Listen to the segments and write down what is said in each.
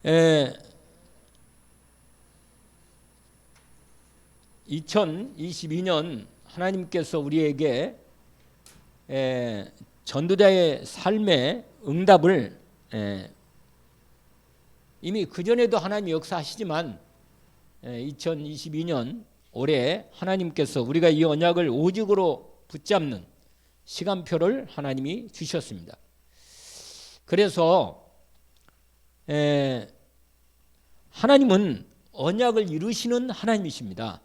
에, 2022년 하나님께서 우리에게 전도자의 삶의 응답을 이미 그전에도 하나님이 역사하시지만 2022년 올해 하나님께서 우리가 이 언약을 오직으로 붙잡는 시간표를 하나님이 주셨습니다. 그래서 하나님은 언약을 이루시는 하나님이십니다.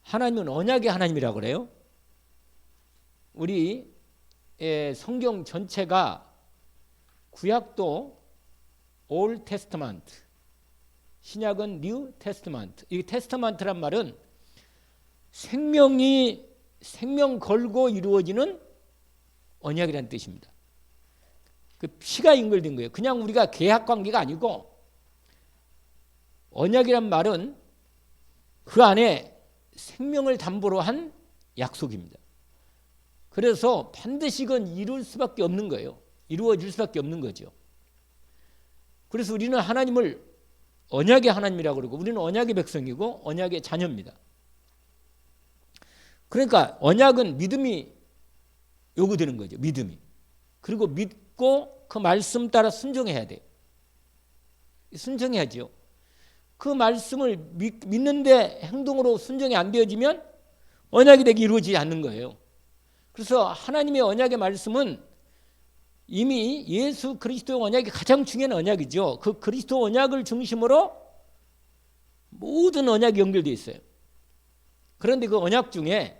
하나님은 언약의 하나님이라고 그래요. 우리 성경 전체가 구약도 Old Testament, 신약은 New Testament. 이 테스트먼트란 말은 생명 걸고 이루어지는 언약이라는 뜻입니다. 그 피가 연결된 거예요. 그냥 우리가 계약 관계가 아니고 언약이란 말은 그 안에 생명을 담보로 한 약속입니다. 그래서 반드시 이건 이룰 수밖에 없는 거예요. 이루어질 수밖에 없는 거죠. 그래서 우리는 하나님을 언약의 하나님이라고 그러고 우리는 언약의 백성이고 언약의 자녀입니다. 그러니까 언약은 믿음이 요구되는 거죠. 믿음이. 그리고 믿고 그 말씀 따라 순종해야 돼요. 순종해야죠. 그 말씀을 믿는데 행동으로 순종이 안 되어지면 언약이 되게 이루어지지 않는 거예요. 그래서 하나님의 언약의 말씀은 이미 예수 그리스도의 언약이 가장 중요한 언약이죠. 그 그리스도 언약을 중심으로 모든 언약이 연결되어 있어요. 그런데 그 언약 중에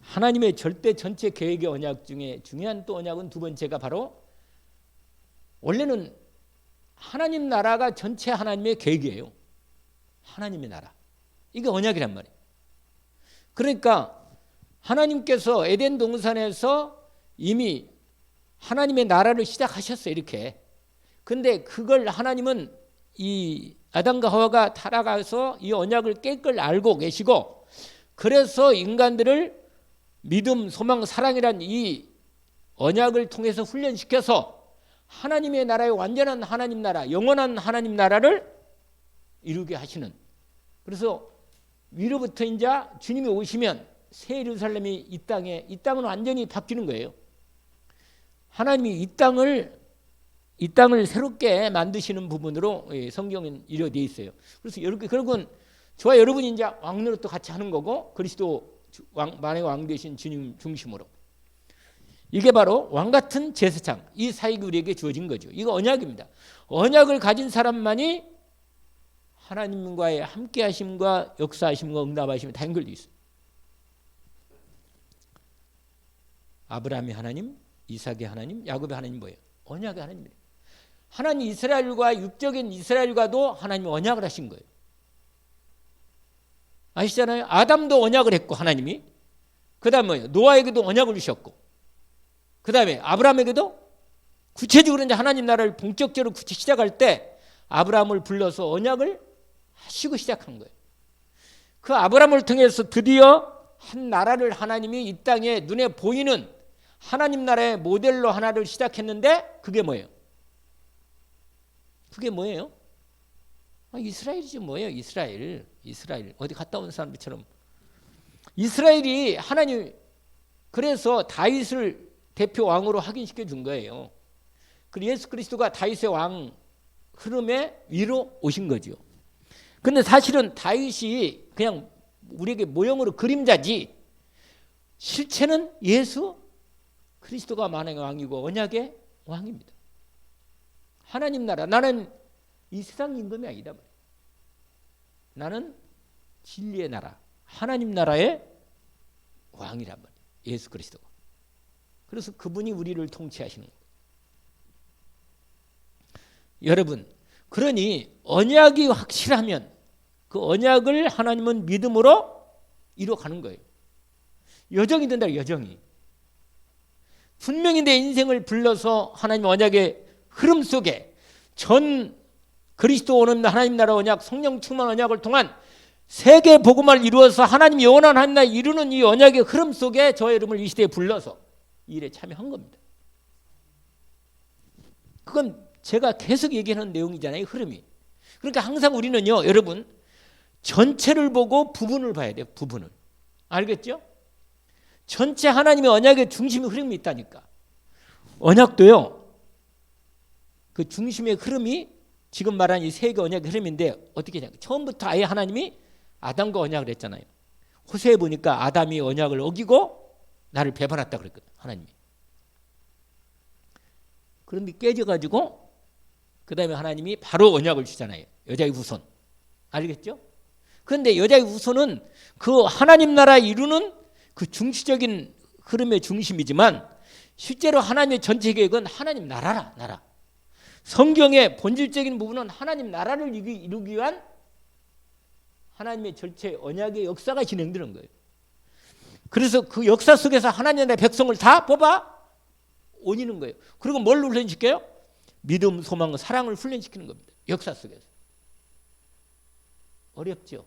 하나님의 절대 전체 계획의 언약 중에 중요한 또 언약은 두 번째가 바로 원래는 하나님 나라가 전체 하나님의 계획이에요. 하나님의 나라. 이게 언약이란 말이에요. 그러니까 하나님께서 에덴 동산에서 이미 하나님의 나라를 시작하셨어요. 이렇게. 근데 그걸 하나님은 이 아담과 하와가 타락해서 이 언약을 깰 걸 알고 계시고 그래서 인간들을 믿음, 소망, 사랑이란 이 언약을 통해서 훈련시켜서 하나님의 나라의 완전한 하나님 나라, 영원한 하나님 나라를 이루게 하시는. 그래서 위로부터 이제 주님이 오시면 새 예루살렘이 이 땅은 완전히 바뀌는 거예요. 하나님이 이 땅을 새롭게 만드시는 부분으로 성경은 이루어져 있어요. 그래서 결국은 저와 여러분이 이제 왕노릇도 같이 하는 거고 그리스도 만의 왕 되신 주님 중심으로. 이게 바로 왕 같은 제사장, 이 사역이 우리에게 주어진 거죠. 이거 언약입니다. 언약을 가진 사람만이 하나님과의 함께하심과 역사하심과 응답하심이 다 연결되어 있어요. 아브라함의 하나님, 이삭의 하나님, 야곱의 하나님 뭐예요? 언약의 하나님이에요. 하나님 이스라엘과 육적인 이스라엘과도 하나님이 언약을 하신 거예요. 아시잖아요. 아담도 언약을 했고 하나님이. 그 다음에 뭐예요? 노아에게도 언약을 주셨고 그 다음에 아브라함에게도 구체적으로 이제 하나님 나라를 본격적으로 시작할 때 아브라함을 불러서 언약을 하시고 시작한 거예요. 그 아브라함을 통해서 드디어 한 나라를 하나님이 이 땅에 눈에 보이는 하나님 나라의 모델로 하나를 시작했는데 그게 뭐예요? 그게 뭐예요? 이스라엘이지 뭐예요? 이스라엘 어디 갔다 온 사람들처럼 이스라엘이 하나님 그래서 다윗을 대표 왕으로 확인시켜 준 거예요. 그리고 예수 그리스도가 다윗의 왕 흐름에 위로 오신 거죠. 근데 사실은 다윗이 그냥 우리에게 모형으로 그림자지 실체는 예수 그리스도가 만왕의 왕이고 언약의 왕입니다. 하나님 나라. 나는 이 세상 임금이 아니다. 나는 진리의 나라, 하나님 나라의 왕이란 말이에요. 예수 그리스도가. 그래서 그분이 우리를 통치하시는 거예요. 여러분, 그러니 언약이 확실하면 그 언약을 하나님은 믿음으로 이루어가는 거예요. 여정이 된다. 여정이. 분명히 내 인생을 불러서 하나님 언약의 흐름 속에 전 그리스도 오는 하나님 나라 언약, 성령 충만 언약을 통한 세계 복음을 이루어서 하나님 영원한 하나님 나라 이루는 이 언약의 흐름 속에 저의 이름을 이 시대에 불러서 이 일에 참여한 겁니다. 그건 제가 계속 얘기하는 내용이잖아요. 흐름이. 그러니까 항상 우리는요, 여러분, 전체를 보고 부분을 봐야 돼요. 부분을. 알겠죠? 전체 하나님의 언약의 중심의 흐름이 있다니까. 언약도요, 그 중심의 흐름이 지금 말한 이 세 개 언약의 흐름인데 어떻게 되냐. 처음부터 아예 하나님이 아담과 언약을 했잖아요. 호세에 보니까 아담이 언약을 어기고 나를 배반했다 그랬거든, 하나님이. 그런데 깨져가지고 그 다음에 하나님이 바로 언약을 주잖아요. 여자의 후손. 알겠죠? 그런데 여자의 후손은 그 하나님 나라 이루는 그 중시적인 흐름의 중심이지만 실제로 하나님의 전체 계획은 하나님 나라라, 나라. 성경의 본질적인 부분은 하나님 나라를 이루기 위한 하나님의 전체 언약의 역사가 진행되는 거예요. 그래서 그 역사 속에서 하나님의 백성을 다 뽑아 옮기는 거예요. 그리고 뭘 훈련시켜요? 믿음, 소망, 사랑을 훈련시키는 겁니다. 역사 속에서. 어렵죠?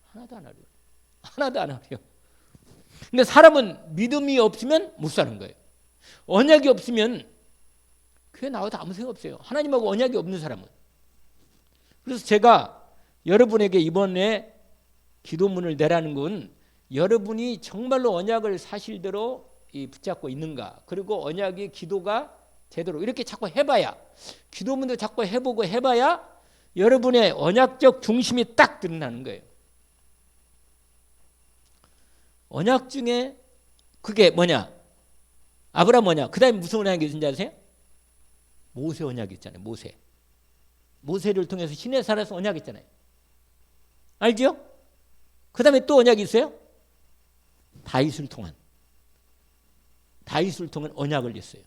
하나도 안 어려워요. 하나도 안 어려워요. 근데 사람은 믿음이 없으면 못 사는 거예요. 언약이 없으면 교회 나와도 아무 생각 없어요. 하나님하고 언약이 없는 사람은. 그래서 제가 여러분에게 이번에 기도문을 내라는 건 여러분이 정말로 언약을 사실대로 붙잡고 있는가, 그리고 언약의 기도가 제대로 이렇게 자꾸 해봐야, 기도문도 자꾸 해보고 해봐야 여러분의 언약적 중심이 딱 드러나는 거예요. 언약 중에 그게 뭐냐? 아브라함 언약. 그 다음에 무슨 언약이 있는지 아세요? 모세 언약이 있잖아요. 모세. 모세를 통해서 신의 살아서 언약이 있잖아요. 알죠? 그 다음에 또 언약이 있어요? 다윗을 통한 언약을 했어요.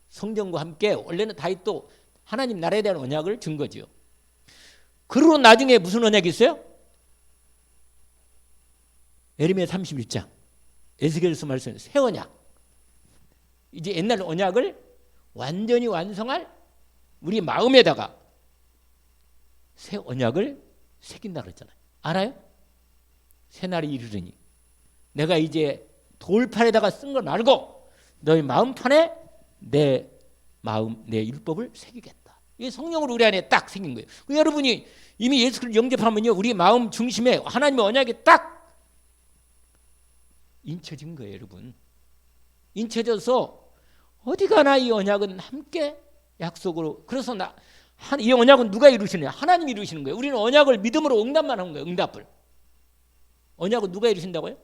성경과 함께 원래는 다윗도 하나님 나라에 대한 언약을 준 거죠. 그리고 나중에 무슨 언약이 있어요? 예레미야 31장 에스겔서 말씀 새 언약. 이제 옛날 언약을 완전히 완성할 우리 마음에다가 새 언약을 새긴다 그랬잖아요. 알아요? 새날이 이르르니 내가 이제 돌판에다가 쓴 걸 말고 너희 마음판에 내 마음, 내 율법을 새기겠다. 이게 성령으로 우리 안에 딱 생긴 거예요. 여러분이 이미 예수 그리스도를 영접하면요, 우리 마음 중심에 하나님의 언약이 딱 인쳐진 거예요, 여러분. 인쳐져서 어디 가나 이 언약은 함께 약속으로. 그래서 이 언약은 누가 이루시느냐? 하나님이 이루시는 거예요. 우리는 언약을 믿음으로 응답만 하는 거예요. 응답을. 언약은 누가 이루신다고요?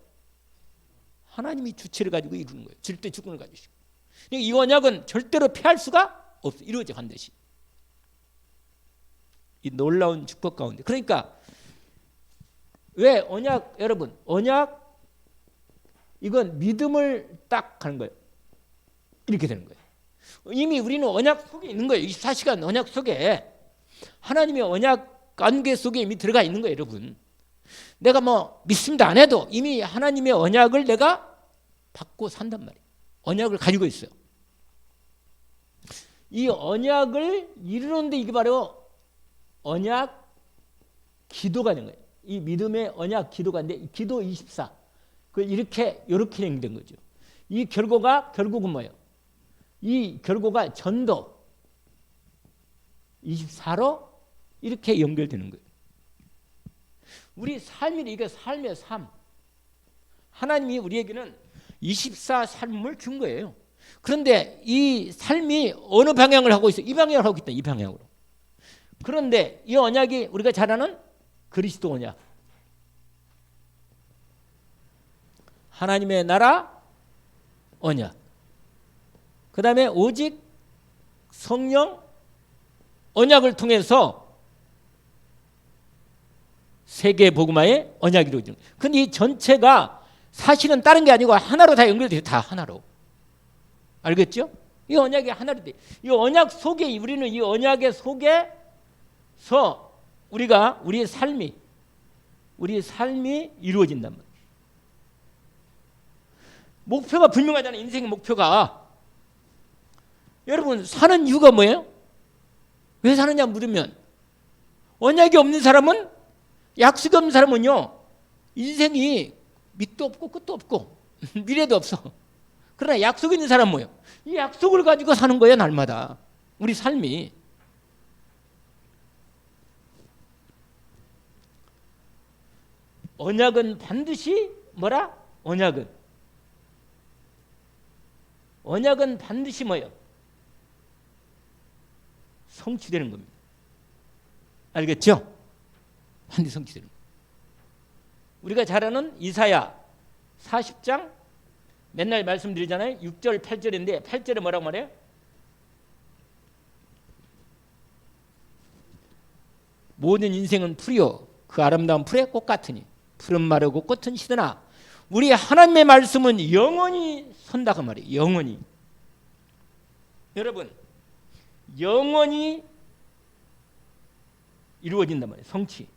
하나님이 주체를 가지고 이루는 거예요. 절대 주권을 가지시고. 이 언약은 절대로 피할 수가 없어요. 이루어져 반드시. 이 놀라운 축복 가운데. 그러니까 왜 언약, 여러분, 언약 이건 믿음을 딱 하는 거예요. 이렇게 되는 거예요. 이미 우리는 언약 속에 있는 거예요. 24시간 언약 속에 하나님의 언약 관계 속에 이미 들어가 있는 거예요, 여러분. 내가 뭐 믿습니다 안 해도 이미 하나님의 언약을 내가 받고 산단 말이에요. 언약을 가지고 있어요. 이 언약을 이루는데 이게 바로 언약 기도가 된 거예요. 이 믿음의 언약 기도가 있는데 기도 24. 이렇게 진행된 거죠. 이 결국은 뭐예요? 이 결과가 전도 24로 이렇게 연결되는 거예요. 우리 삶이 이게 삶의 삶. 하나님이 우리에게는 24 삶을 준 거예요. 그런데 이 삶이 어느 방향을 하고 있어요? 이 방향을 하고 있다. 이 방향으로. 그런데 이 언약이 우리가 잘 아는 그리스도 언약. 하나님의 나라 언약. 그 다음에 오직 성령 언약을 통해서 세계 복음화의 언약이 이루어지는 거예요. 근데 이 전체가 사실은 다른 게 아니고 하나로 다 연결돼요. 다 하나로. 알겠죠? 이 언약이 하나로 돼. 이 언약 속에 우리는 이 언약의 속에서 우리가 우리의 삶이 이루어진단 말이에요. 목표가 분명하잖아요. 인생의 목표가. 여러분 사는 이유가 뭐예요? 왜 사느냐 물으면 언약이 없는 사람은, 약속이 없는 사람은요, 인생이 밑도 없고 끝도 없고 미래도 없어. 그러나 약속이 있는 사람은 뭐예요? 이 약속을 가지고 사는 거예요, 날마다. 우리 삶이. 언약은 반드시 뭐라? 언약은 반드시 뭐예요? 성취되는 겁니다. 알겠죠? 반드시 성취되는 겁니다. 우리가 잘 아는 이사야 40장 맨날 말씀드리잖아요. 6절 8절인데 8절에 뭐라고 말해요? 모든 인생은 풀이요 그 아름다운 풀의 꽃 같으니 풀은 마르고 꽃은 시드나 우리 하나님의 말씀은 영원히 선다고 말이에요. 영원히. 여러분 영원히 이루어진단 말이에요. 성취.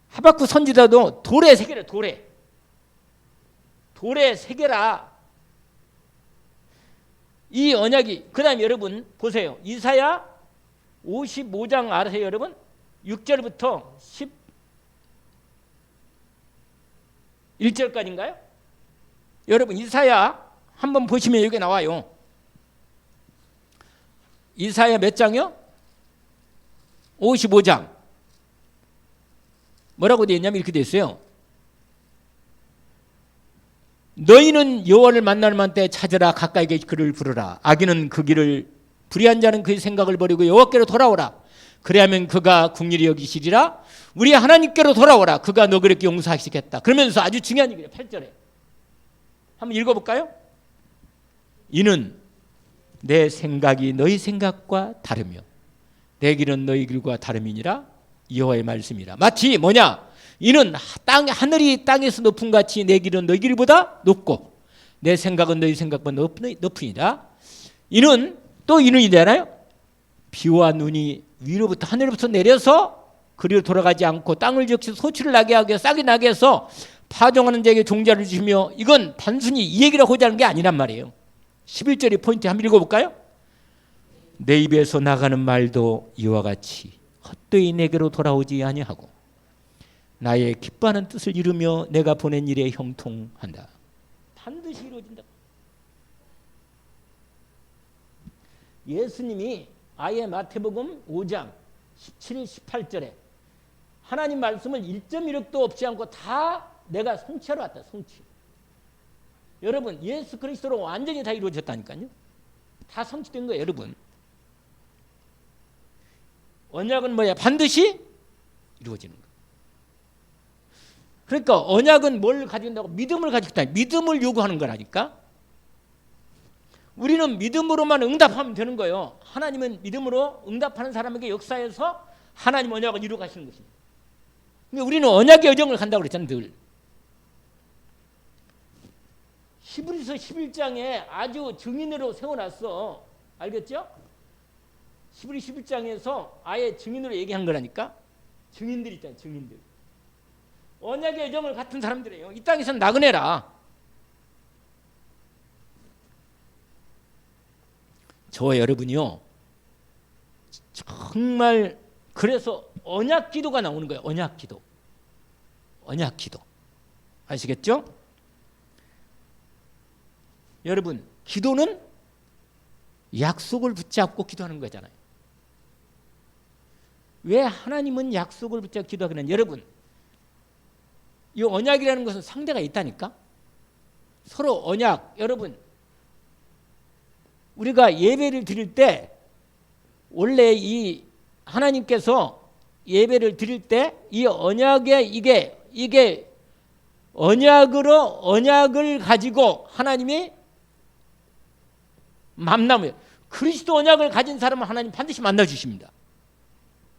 하박국 선지자도 돌에 새겨라. 돌에 새겨라. 이 언약이. 그 다음에 여러분 보세요. 이사야 55장 아세요 여러분? 6절부터 11절까지인가요? 여러분 이사야 한번 보시면 여기 나와요. 이사야 몇 장이요? 55장. 뭐라고 되어 있냐면 이렇게 되어 있어요. 너희는 여호와를 만나는 때 찾으라. 가까이 그를 부르라. 악인은 그 길을 불의한 자는 그의 생각을 버리고 여호와께로 돌아오라. 그래야면 그가 긍휼히 여기시리라. 우리 하나님께로 돌아오라. 그가 너그럽게 용서하시겠다. 그러면서 아주 중요한 얘기예요. 8절에 한번 읽어볼까요? 이는 내 생각이 너희 생각과 다르며 내 길은 너희 길과 다름이니라. 여호와의 말씀이라. 마치 뭐냐? 이는 하늘이 땅에서 높은 같이 내 길은 너희 길보다 높고 내 생각은 너희 생각보다 높으니라. 이는 또 이는이잖아요. 비와 눈이 위로부터 하늘로부터 내려서 그리로 돌아가지 않고 땅을 적시 소출을 나게 하게 싹이 나게 해서 파종하는 자에게 종자를 주시며. 이건 단순히 이 얘기를 하자는 게 아니란 말이에요. 11절의 포인트 한번 읽어볼까요? 내 입에서 나가는 말도 이와 같이 헛되이 내게로 돌아오지 아니하고 나의 기뻐하는 뜻을 이루며 내가 보낸 일에 형통한다. 반드시 이루어진다. 예수님이 아예 마태복음 5장 17, 18절에 하나님 말씀을 1.1억도 없지 않고 다 내가 성취하러 왔다. 성취. 여러분 예수 그리스도로 완전히 다 이루어졌다니까요. 다 성취된 거예요. 여러분 언약은 뭐야? 반드시 이루어지는 거예요. 그러니까 언약은 뭘 가지고 있다고? 믿음을 가지고 있다. 믿음을 요구하는 거라니까. 우리는 믿음으로만 응답하면 되는 거예요. 하나님은 믿음으로 응답하는 사람에게 역사에서 하나님 언약을 이루어 가시는 것입니다. 근데 우리는 언약의 여정을 간다고 그랬잖아요. 늘. 히브리서 11장에 아주 증인으로 세워놨어. 알겠죠? 히브리 11장에서 아예 증인으로 얘기한 거라니까. 증인들 있잖아요. 증인들. 언약의 여정을 같은 사람들이에요. 이 땅에서는 나그네라. 저와 여러분이요. 정말 그래서 언약 기도가 나오는 거예요. 언약 기도. 언약 기도. 아시겠죠? 여러분 기도는 약속을 붙잡고 기도하는 거잖아요. 왜 하나님은 약속을 붙잡고 기도하기는? 여러분 이 언약이라는 것은 상대가 있다니까. 서로 언약. 여러분 우리가 예배를 드릴 때 원래 이 하나님께서 예배를 드릴 때 이 언약에 이게 언약을 가지고 하나님이 만나면 그리스도 언약을 가진 사람은 하나님 반드시 만나 주십니다.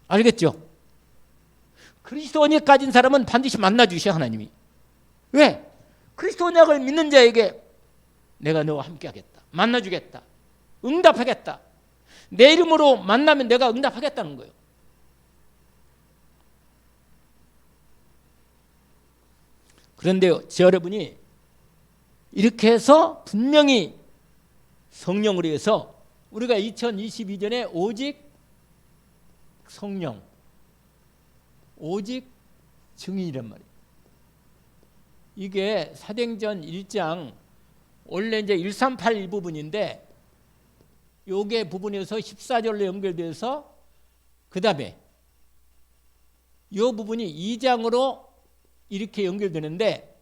알겠죠? 그리스도 언약 가진 사람은 반드시 만나 주셔 하나님이. 왜? 그리스도 언약을 믿는 자에게 내가 너와 함께 하겠다. 만나 주겠다. 응답하겠다. 내 이름으로 만나면 내가 응답하겠다는 거예요. 그런데 여러분이 이렇게 해서 분명히 성령으로 해서 우리가 2022년에 오직 성령, 오직 증인이란 말이에요. 이게 사도행전 1장 원래 이제 138 부분인데 요게 부분에서 14절로 연결돼서 그다음에 요 부분이 2장으로 이렇게 연결되는데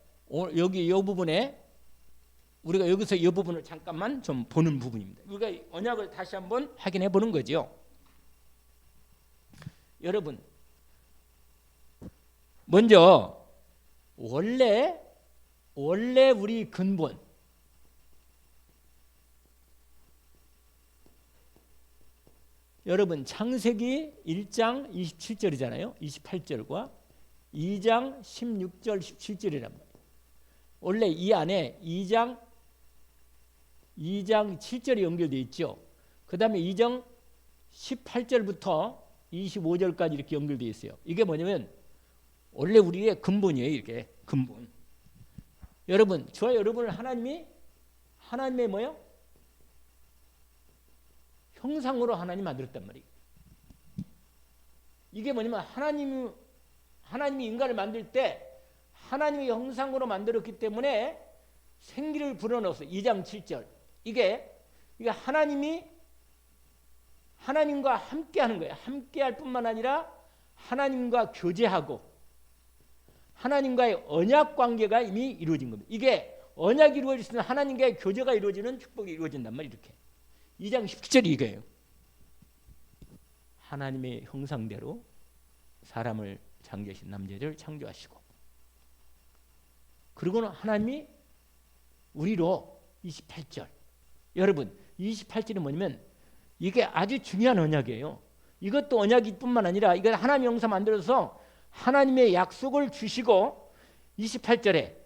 여기 요 부분에 우리가 여기서 이 부분을 잠깐만 좀 보는 부분입니다. 우리가 언약을 다시 한번 확인해 보는 거죠. 여러분, 먼저 원래 우리 근본 여러분 창세기 1장 27절이잖아요. 28절과 2장 16절 17절이란 말이에요. 원래 이 안에 2장 7절이 연결되어 있죠. 그 다음에 2장 18절부터 25절까지 이렇게 연결되어 있어요. 이게 뭐냐면 원래 우리의 근본이에요. 이게 근본. 여러분, 저와 여러분을 하나님의 뭐요? 형상으로 하나님 만들었단 말이에요. 이게 뭐냐면 하나님이 인간을 만들 때 하나님의 형상으로 만들었기 때문에 생기를 불어넣어서 2장 7절 이게 하나님과 함께하는 거예요. 함께할 뿐만 아니라 하나님과 교제하고 하나님과의 언약 관계가 이미 이루어진 겁니다. 이게 언약이 이루어질 때 하나님과의 교제가 이루어지는 축복이 이루어진단 말이에요. 이렇게 2장 17절이 이거예요. 하나님의 형상대로 사람을 창조하신 남자를 창조하시고 그리고는 하나님이 우리로 28절 여러분 28절이 뭐냐면 이게 아주 중요한 언약이에요. 이것도 언약일 뿐만 아니라 이거 하나님의 형상 만들어서 하나님의 약속을 주시고 28절에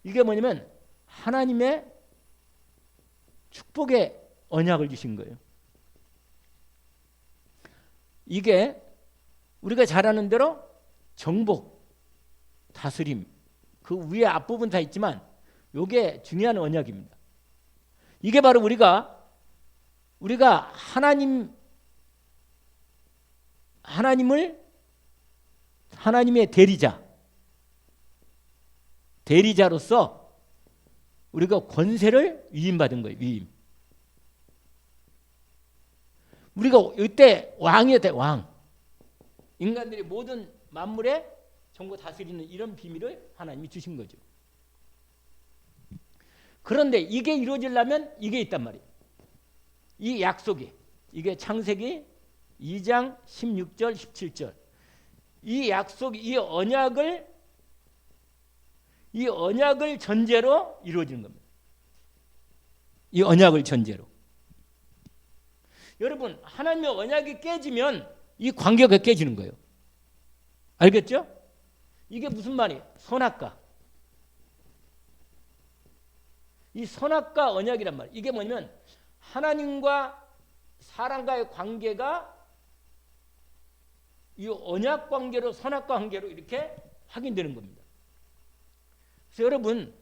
이게 뭐냐면 하나님의 축복의 언약을 주신 거예요. 이게 우리가 잘 아는 대로 정복, 다스림 그 위에 앞부분 다 있지만 이게 중요한 언약입니다. 이게 바로 우리가 하나님의 대리자로서 우리가 권세를 위임받은 거예요. 위임. 우리가 이때 왕이었대. 왕. 인간들이 모든 만물에 전부 다스리는 이런 비밀을 하나님이 주신 거죠. 그런데 이게 이루어지려면 이게 있단 말이에요. 이 약속이 이게 창세기 2장 16절 17절 이 약속 이 언약을 전제로 이루어지는 겁니다. 이 언약을 전제로. 여러분 하나님의 언약이 깨지면 이 관계가 깨지는 거예요. 알겠죠? 이게 무슨 말이에요? 선악과. 이 선악과 언약이란 말이에요. 이게 뭐냐면 하나님과 사람과의 관계가 이 언약 관계로 선악과 관계로 이렇게 확인되는 겁니다. 그래서 여러분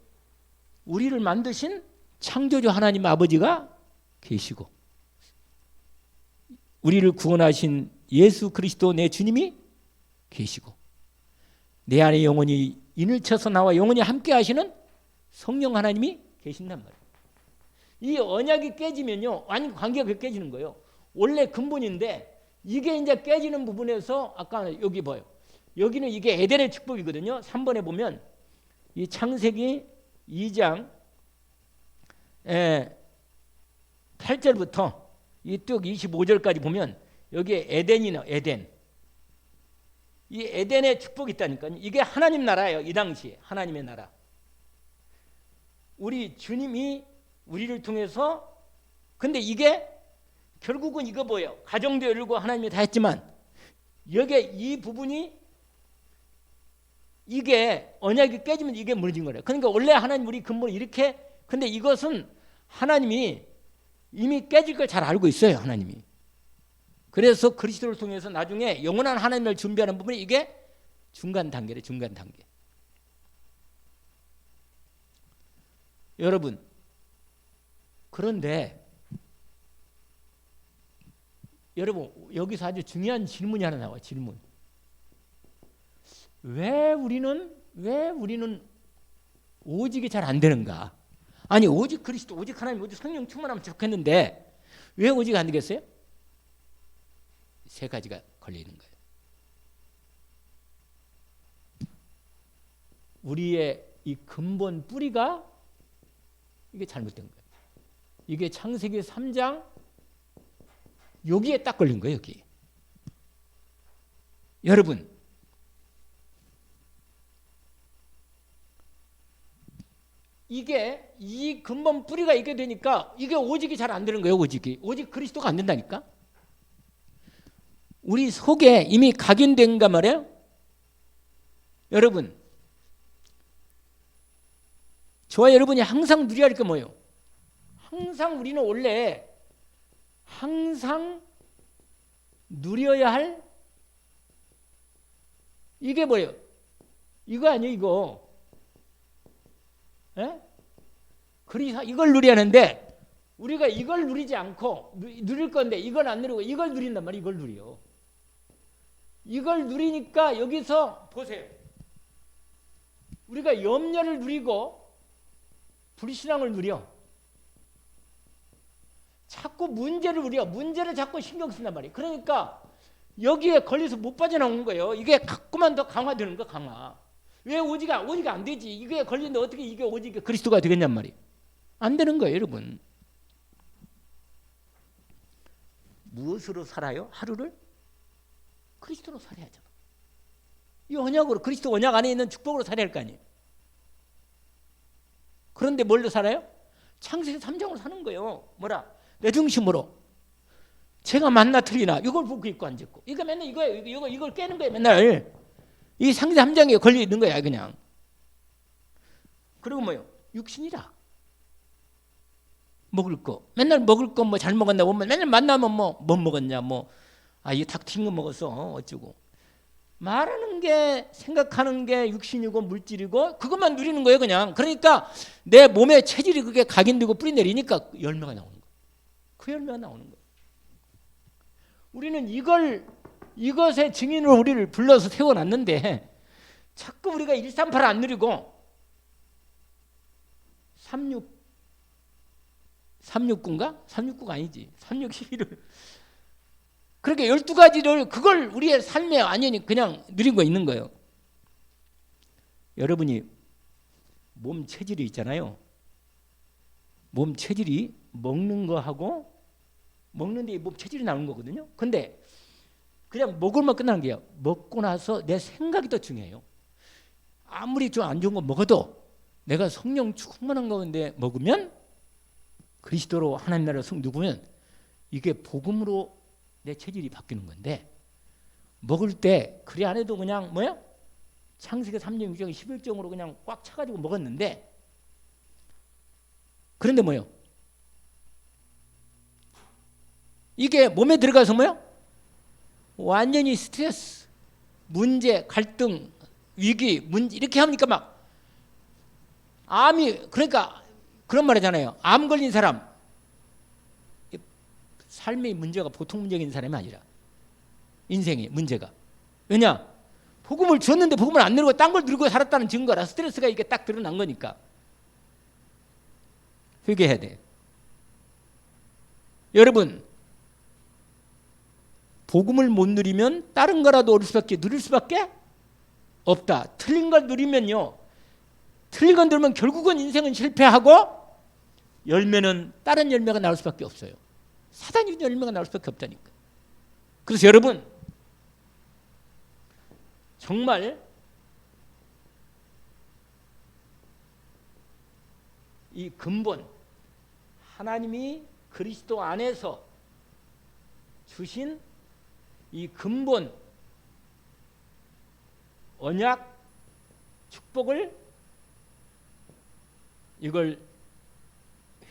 우리를 만드신 창조주 하나님 아버지가 계시고 우리를 구원하신 예수 그리스도 내 주님이 계시고 내 안에 영원히 인을 쳐서 나와 영원히 함께 하시는 성령 하나님이 계신단 말이에요. 이 언약이 깨지면요 완전 관계가 깨지는 거예요. 원래 근본인데 이게 이제 깨지는 부분에서 아까 여기 봐요. 여기는 이게 에덴의 축복이거든요. 3번에 보면 이 창세기 2장 8절부터 이쭉 25절까지 보면 여기에 에덴이나 에덴 이 에덴의 축복이 있다니까요. 이게 하나님 나라예요. 이 당시에 하나님의 나라. 우리 주님이 우리를 통해서 근데 이게 결국은 이거 뭐예요? 가정도 열고 하나님이 다 했지만 여기에 이 부분이 이게 언약이 깨지면 이게 무너진 거예요. 그러니까 원래 하나님 우리 근본이 이렇게 근데 이것은 하나님이 이미 깨질 걸 잘 알고 있어요. 하나님이. 그래서 그리스도를 통해서 나중에 영원한 하나님을 준비하는 부분이 이게 중간 단계래. 중간 단계. 여러분 그런데 여러분 여기서 아주 중요한 질문이 하나 나와요. 질문. 왜 우리는 오직이 잘 안 되는가? 아니 오직 그리스도, 오직 하나님, 오직 성령 충만하면 좋겠는데 왜 오직 안 되겠어요? 세 가지가 걸려있는 거예요. 우리의 이 근본 뿌리가 이게 잘못된 거예요. 이게 창세기 3장 여기에 딱 걸린 거예요. 여기. 여러분 이게 이 근본 뿌리가 있게 되니까 이게 오직이 잘 안 되는 거예요. 오직 그리스도가 안 된다니까. 우리 속에 이미 각인된가 말이에요. 여러분 저와 여러분이 항상 누려야 할 게 뭐예요? 항상 우리는 원래 항상 누려야 할 이게 뭐예요? 이거 아니에요, 이거. 예? 그래서 이걸 누려야 하는데 우리가 이걸 누리지 않고 누릴 건데 이걸 안 누리고 이걸 누린단 말이에요. 이걸 누려. 이걸 누리니까 여기서 보세요. 우리가 염려를 누리고 불신앙을 누려. 자꾸 문제를 누려. 문제를 자꾸 신경 쓴단 말이에요. 그러니까 여기에 걸려서 못 빠져나오는 거예요. 이게 자꾸만 더 강화되는 거, 강화. 왜 오직 안 되지? 이게 걸리는데 어떻게 이게 오직 그리스도가 되겠냔 말이에요. 안 되는 거예요, 여러분. 무엇으로 살아요? 하루를? 그리스도로 살아야죠. 이 언약으로, 그리스도 언약 안에 있는 축복으로 살아야 할 거 아니에요. 그런데 뭘로 살아요? 창세기 3장으로 사는 거예요. 뭐라? 내 중심으로. 제가 맞나 틀리나 이걸 보고 있고 안 짓고. 이거 맨날 이거예요. 이걸 깨는 거예요. 맨날. 이 창세기 3장에 걸려 있는 거야 그냥. 그리고 뭐요? 육신이라. 먹을 거. 맨날 먹을 거 뭐 잘 먹었나 보면 맨날 만나면 뭐 먹었냐 이거 닭 튀긴 거 먹었어 어쩌고. 말하는 게 생각하는 게 육신이고 물질이고 그것만 누리는 거예요 그냥. 그러니까 내 몸의 체질이 그게 각인되고 뿌리 내리니까 열매가 나오는 거예요. 그 열매가 나오는 거예요. 우리는 이것의 증인으로 우리를 불러서 세워놨는데 자꾸 우리가 138을 안 누리고 369인가? 369가 아니지. 361을 그렇게 12가지를 그걸 우리의 삶에 완전히 그냥 누리고 있는 거예요. 여러분이 몸 체질이 있잖아요. 몸 체질이 먹는 거하고 먹는데 몸 체질이 나오는 거거든요. 근데 그냥 먹을만 끝나는 게요. 먹고 나서 내 생각이 더 중요해요. 아무리 좀 안 좋은 거 먹어도 내가 성령 충만한 가운데 먹으면 그리스도로 하나님 나라로 누구면 이게 복음으로 내 체질이 바뀌는 건데 먹을 때 그래 안 해도 그냥 뭐야? 창세기 3장 6장 11정으로 그냥 꽉 차가지고 먹었는데 그런데 뭐요? 이게 몸에 들어가서 뭐요? 완전히 스트레스, 문제, 갈등, 위기, 문제 이렇게 하니까 막 암이 그러니까 그런 말 하잖아요. 암 걸린 사람 삶의 문제가 보통 문제인 사람이 아니라 인생의 문제가. 왜냐? 복음을 줬는데 복음을 안 누리고 딴 걸 누리고 살았다는 증거라. 스트레스가 이게 딱 드러난 거니까. 회개해야 돼. 여러분 복음을 못 누리면 다른 거라도 누릴 수밖에 없다. 틀린 걸 누리면요. 틀린 걸 누리면 결국은 인생은 실패하고 열매는 다른 열매가 나올 수밖에 없어요. 사단이 열매가 나올 수밖에 없다니까. 그래서 여러분 정말 이 근본 하나님이 그리스도 안에서 주신 이 근본 언약 축복을 이걸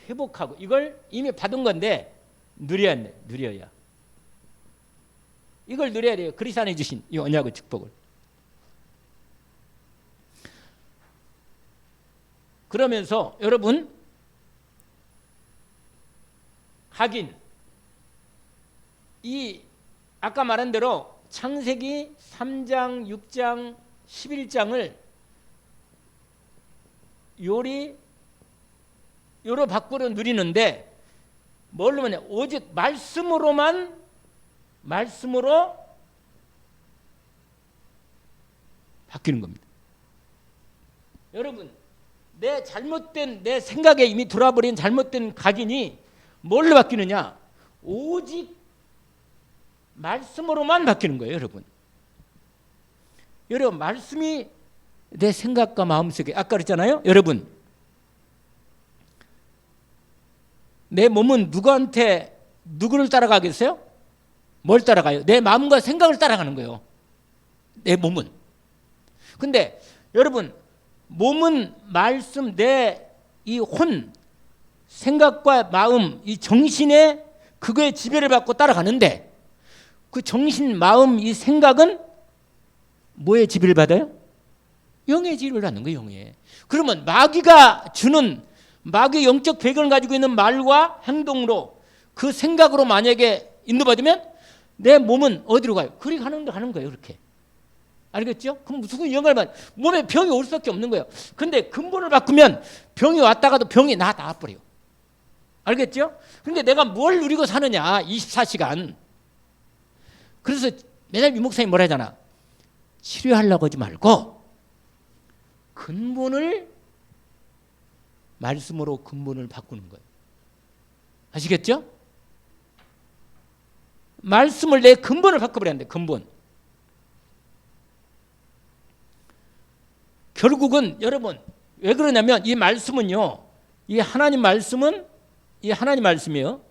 회복하고 이걸 이미 받은 건데 누려야 이걸 누려야 돼요. 그리스도 안에 주신 이 언약의 축복을. 그러면서 여러분 하긴 이 아까 말한 대로 창세기 3장, 6장, 11장을 요리 요로 바꾸려 누리는데 뭘로 하냐? 오직 말씀으로 바뀌는 겁니다. 여러분, 내 잘못된 내 생각에 이미 돌아버린 잘못된 각인이 뭘로 바뀌느냐? 오직 말씀으로만 바뀌는 거예요, 여러분. 여러분, 말씀이 내 생각과 마음속에, 아까 그랬잖아요, 여러분. 내 몸은 누구를 따라가겠어요? 뭘 따라가요? 내 마음과 생각을 따라가는 거예요. 내 몸은. 근데 여러분, 몸은 말씀, 내 이 생각과 마음, 이 정신에 그거에 지배를 받고 따라가는데 그 정신, 마음, 이 생각은 뭐에 지배를 받아요? 영의 지배를 받는 거예요, 영의. 그러면 마귀가 주는 마귀의 영적 배경을 가지고 있는 말과 행동으로 그 생각으로 만약에 인도받으면 내 몸은 어디로 가요? 그리 가는 거예요, 그렇게. 알겠죠? 그럼 무슨 영향을 받? 몸에 병이 올 수밖에 없는 거예요. 근데 근본을 바꾸면 병이 왔다가도 병이 나와버려요. 알겠죠? 그러니까 내가 뭘 누리고 사느냐, 24시간. 그래서 맨날 유 목사님 뭐라 하잖아. 치료하려고 하지 말고 말씀으로 근본을 바꾸는 거예요. 아시겠죠? 말씀을 내 근본을 바꿔버려야 돼, 근본. 결국은 여러분, 왜 그러냐면 이 말씀은요, 이 하나님 말씀이에요.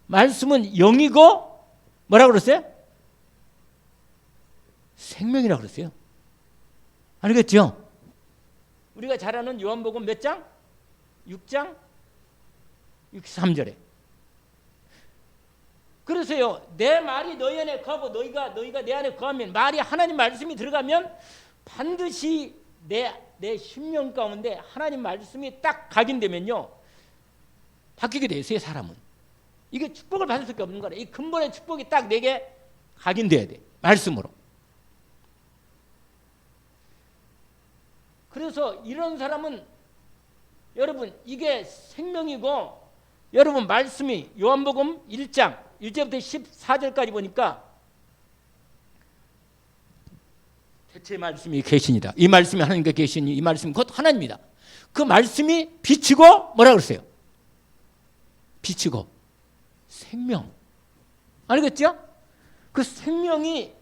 말씀은 영이고 뭐라고 그랬어요? 생명이라고 그랬어요. 알겠죠? 우리가 잘 아는 요한복음 몇 장? 6장 63절에. 그래서요, 내 말이 너희 안에 거하고 너희가 내 안에 거하면, 말이 하나님 말씀이 들어가면 반드시 내 심령 가운데 하나님 말씀이 딱 각인되면요, 바뀌게 돼 있어요, 사람은. 이게 축복을 받을 수밖에 없는 거라. 이 근본의 축복이 딱 내게 각인돼야 돼, 말씀으로. 그래서 이런 사람은 여러분, 이게 생명이고, 여러분 말씀이 요한복음 1장 1절부터 14절까지 보니까 대체 말씀이 계시니라. 이 말씀이 하나님께 계시니 이 말씀이 곧 하나님이다. 그 말씀이 빛이고 뭐라 그랬어요? 빛이고 생명. 알겠죠? 그 생명이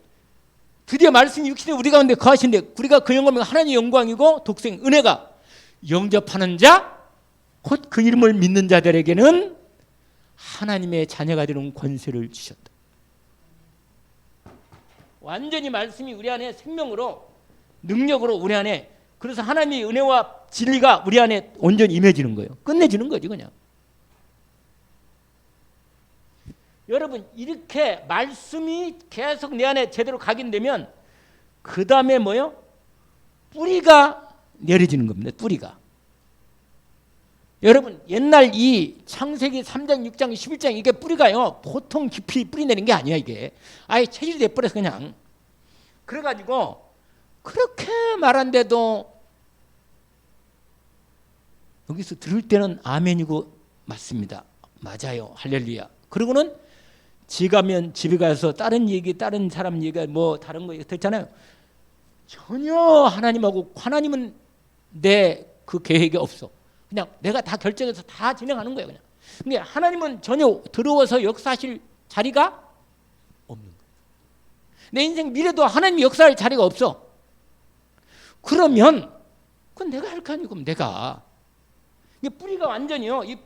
드디어 말씀이 육신에 우리 가운데 거하신데, 우리가 그 영광이 하나님의 영광이고 독생 은혜가 영접하는 자, 곧 그 이름을 믿는 자들에게는 하나님의 자녀가 되는 권세를 주셨다. 완전히 말씀이 우리 안에 생명으로, 능력으로 우리 안에, 그래서 하나님의 은혜와 진리가 우리 안에 온전히 임해지는 거예요. 끝내주는 거지 그냥. 여러분, 이렇게 말씀이 계속 내 안에 제대로 각인되면 그 다음에 뭐요? 뿌리가 내려지는 겁니다. 뿌리가. 여러분, 옛날 이 창세기 3장, 6장, 11장 이게 뿌리가요, 보통 깊이 뿌리 내는 게 아니야. 이게 아예 체질이 돼버려서 그냥. 그래가지고 그렇게 말한데도 여기서 들을 때는 아멘이고 맞습니다. 맞아요. 할렐루야. 그러고는 지가면 집에 가서 다른 얘기, 다른 사람 얘기가 뭐 다른 거 듣잖아요. 전혀 하나님은 내 그 계획이 없어. 그냥 내가 다 결정해서 다 진행하는 거예요. 그냥. 근데 하나님은 전혀 들어와서 역사하실 자리가 없는 거예요. 내 인생 미래도 하나님이 역사할 자리가 없어. 그러면 그건 내가 할 거 아니고 내가. 이 뿌리가 완전히요. 이